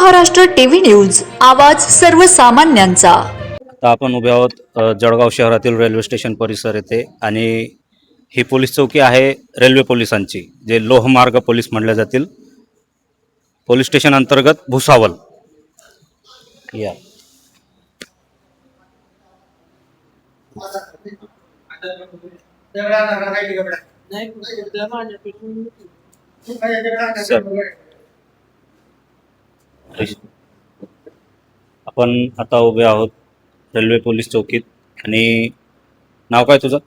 Maharashtra TV news, आवाज सर्वसामान्यांचा। आता आपण उभे आहोत जळगाव शहरातील रेल्वे स्टेशन परिसर येथे आणि ही पोलीस चौकी आहे रेल्वे पोलिसांची, जे लोहमार्ग पोलीस म्हणले जातील। पोलीस स्टेशन अंतर्गत भुसावल या आपण आता उभे आहोत रेल्वे पोलीस चौकीत। आणि नाव काय तुझं?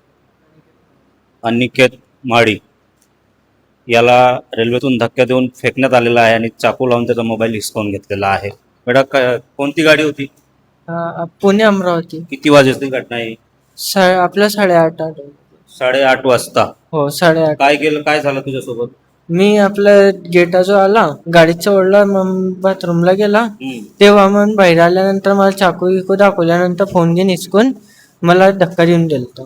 अनिकेत माळी। याला रेल्वेतून धक्का देऊन फेकण्यात आलेला आहे आणि चाकू लावून त्याचा मोबाईल हिसकावून घेतलेला आहे। बेटा कोणती गाडी होती? पुणे अमरावती। किती वाजेची घटना आहे? आपल्या 8:30 8:30 वाजता। हो 8:30। काय केलं, काय झालं तुझ्यासोबत? मी आपल्या गेटाजवळ आला, गाडीचा ओढला, मग बाथरूमला गेला। तेव्हा मग बाहेर आल्यानंतर मला चाकू दाखवल्यानंतर फोन घेऊन हिसकून मला धक्का देऊन दिला।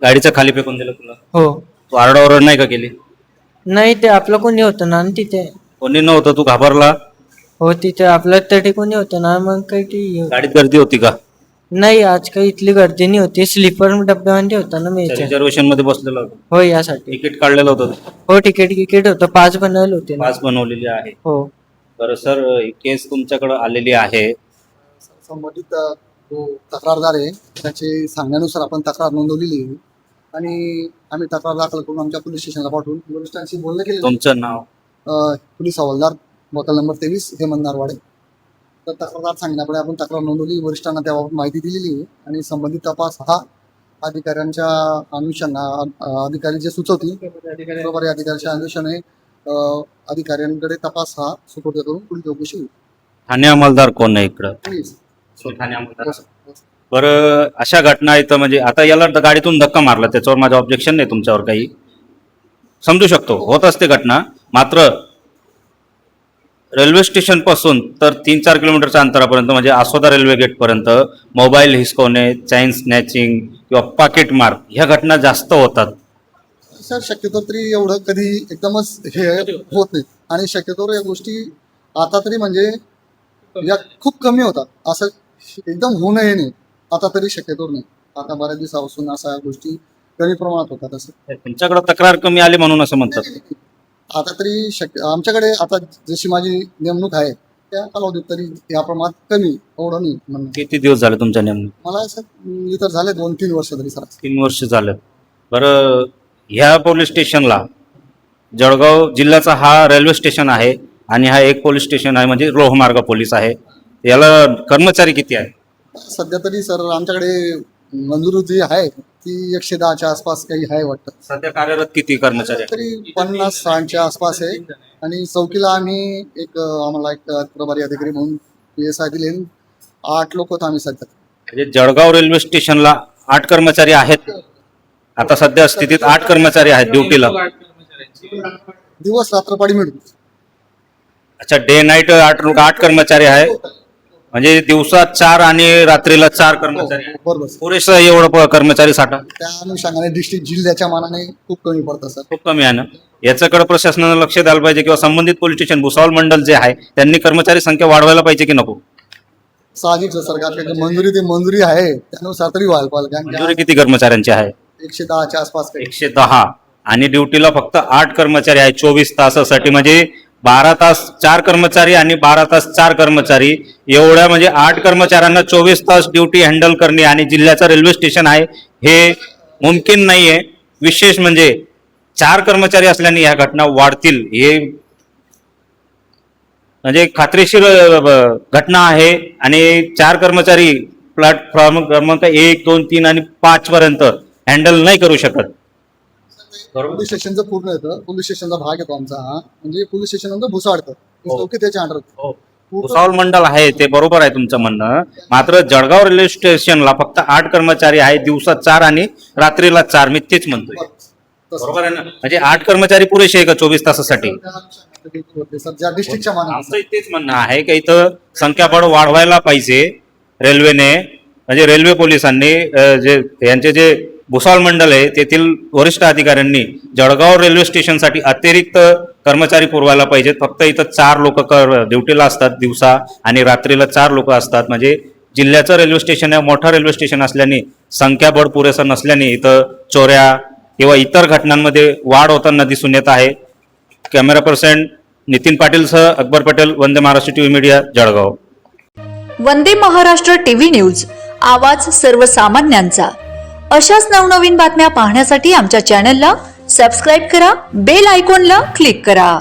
गाडीच्या खाली फेकून दिलं तुला? हो। तू आरडाओरड नाही का केली? नाही, ते आपलं कोणी होतं ना तिथे। कोणी नव्हतं, तू घाबरला? हो, तिथे आपलं तरी कोणी होतं ना, मग काही गाडीत गर्दी होती का? नाही, आज काही इथली गर्दी नाही होती। स्लीपर डब्यामध्ये होता ना मी याच्या। रिझर्वेशन मध्ये बसलेला होता? हो, यासाठी तिकीट काढलेलं होतं? हो, तिकीट होतं। 5 बनवले होते ना। 5 बनवलेली आहे? हो। बरं सर, ही केस तुमच्याकडे आलेली आहे। संबंधित जो तक्रारदार आहे त्याचे सांगण्यानुसार आपण तक्रार नोंदवलेली आहे आणि आम्ही तक्रार दाखल करून आमच्या पोलीस स्टेशनला पाठवून वरिष्ठांशी बोलणं केलं। तुमचं नाव? पोलीस हवालदार बॉटल नंबर 23 हेमंत नारवाडे। तर तक्रारदार सांगण्याकडे आपण तक्रार नोंदवली, वरिष्ठांना त्याबाबत माहिती दिलेली आहे आणि संबंधित तपास हा अधिकाऱ्यांच्या अनुषंगाने अधिकारी जे सुचवतील बरोबर या अधिकाऱ्याच्या अनुषंगाने अधिकाऱ्यांकडे तपास हा सुपूर्द करून पुढील चौकशी होईल। ठाणे अंमलदार कोण आहे इकडं? ठाणे अंमलदार। बरं, अशा घटना इथं म्हणजे आता याला गाडीतून धक्का मारला, त्याच्यावर माझं ऑब्जेक्शन नाही, तुमच्यावर काही समजू शकतो, होत असते घटना। मात्र रेल्वे स्टेशन पासून तर 3-4 किलोमीटरच्या अंतरापर्यंत म्हणजे आसोदा रेल्वे गेट पर्यंत मोबाईल हिसकवणे, चैन स्नॅचिंग किंवा पॉकेट मार ह्या घटना जास्त होतात। सर, शक्यतो तरी एवढं कधी एकदमच हे होत नाही आणि शक्यतो या गोष्टी आता तरी म्हणजे या खूप कमी होतात, असं एकदम होऊ नये नाही, आता तरी शक्यतो नाही। आता बऱ्याच दिवसापासून अशा गोष्टी कमी प्रमाणात होतात। असं तुमच्याकडे तक्रार कमी आली म्हणून असं म्हणतात? आता तरी आमच्याकडे आता जशी माझी नेमणूक आहे त्या कालावधीत तरी या प्रमाणात कमी, एवढं नाही म्हणणं। किती दिवस झाले तुमच्या नेमणूक? मला सर इतर झाले 2-3 वर्ष तरी सर। 3 वर्ष झालं। बरं, ह्या पोलीस स्टेशनला जळगाव जिल्ह्याचा हा रेल्वे स्टेशन आहे आणि हा एक पोलीस स्टेशन आहे म्हणजे लोहमार्ग पोलीस आहे। याला कर्मचारी किती आहे? सध्या तरी सर आमच्याकडे मंजुरी जी आहे ती 110च्या आसपास काही आहे वाटतं। सध्या कार्यरत किती कर्मचारी आहेत? तरी 50-60च्या आसपास आहे आणि चौकीला आम्ही आम्हाला एक प्रभारी अधिकारी म्हणून PSI दिले, 8 लोक होतो आम्ही सध्या। म्हणजे जळगाव रेल्वे स्टेशनला 8 कर्मचारी आहेत आता सध्या स्थितीत? 8 कर्मचारी आहेत ड्युटीला? दिवस रात्रपाडी मिळून। अच्छा, डे नाईट 8 कर्मचारी आहेत, म्हणजे दिवसा 4 आणि रात्रीला 4 कर्मचारी आहेत। बरोबर, पुरेसं एवढं कर्मचारी साठा? त्या अनुषंगाने डिस्ट्रिक्ट जिल्ह्याच्या मानाने खूप कमी पडतं सर। खूप कमी आहे ना? याच्याकडे प्रशासनानं लक्ष द्यायला पाहिजे किंवा संबंधित पोलीस स्टेशन भुसावळ मंडल जे आहे त्यांनी कर्मचारी संख्या वाढवायला पाहिजे की नको? साहजिक सरकारकडे मंजुरी आहे त्यानुसार तरी व्हायला पाहिजे। मंजुरी किती कर्मचाऱ्यांची आहे? 110च्या आसपास 110 आणि ड्युटीला फक्त 8 कर्मचारी आहेत 24 तासासाठी, म्हणजे 12 तास 4 कर्मचारी आणि 12 तास 4 कर्मचारी, एवढ्या म्हणजे 8 कर्मचाऱ्यांना 24 तास ड्युटी हँडल करणे आणि जिल्ह्याचा रेल्वे स्टेशन आहे हे मुमकिन नाहीये। विशेष म्हणजे 4 कर्मचारी असल्याने ह्या घटना वाढतील हे म्हणजे खात्रीशीर घटना आहे। आणि 4 कर्मचारी प्लॅटफॉर्म क्रमांक 1, 2, 3 आणि 5 पर्यंत हँडल नाही करू शकत। पोलीस स्टेशनचं पूर्ण येतं, पोलीस स्टेशनचा भाग येतो आमचा हा, म्हणजे पोलीस स्टेशन नंतर भुसावळ चौकी त्याच्या अंडर। भुसावळ मंडल आहे ते बरोबर आहे तुमचं म्हणणं, मात्र जळगाव रेल्वे स्टेशनला फक्त 8 कर्मचारी आहेत, दिवसा 4 आणि रात्रीला 4। मी तेच म्हणतोय, बरोबर आहे ना? म्हणजे 8 कर्मचारी पुरेसे आहे का 24 तासासाठी? सध्या डिस्ट्रिक्टच्या मानाने आमचं तेच म्हणणं आहे की इथं संख्याबळ वाढवायला पाहिजे रेल्वेने, म्हणजे रेल्वे पोलिसांनी यांचे जे भुसावळ मंडल आहे तेथील वरिष्ठ अधिकाऱ्यांनी जळगाव रेल्वे स्टेशनसाठी अतिरिक्त कर्मचारी पुरवायला पाहिजेत. फक्त इथं 4 लोक ड्युटीला असतात दिवसा आणि रात्रीला 4 लोक असतात. म्हणजे जिल्ह्याचं रेल्वे स्टेशन आहे, मोठं रेल्वे स्टेशन असल्याने संख्याबळ पुरेसं नसल्याने इथं चोऱ्या किंवा इतर घटनांमध्ये वाढ होताना दिसून येत आहे. कॅमेरा पर्सन नितीन पाटीलसह Akbar Patel, Vande Maharashtra TV media, Jalgaon. Vande Maharashtra TV news, आवाज सर्वसामान्यांचा. अशाच नवनवीन बातम्या पाहण्यासाठी आमच्या चॅनलला सबस्क्राईब करा, बेल आयकॉनला क्लिक करा.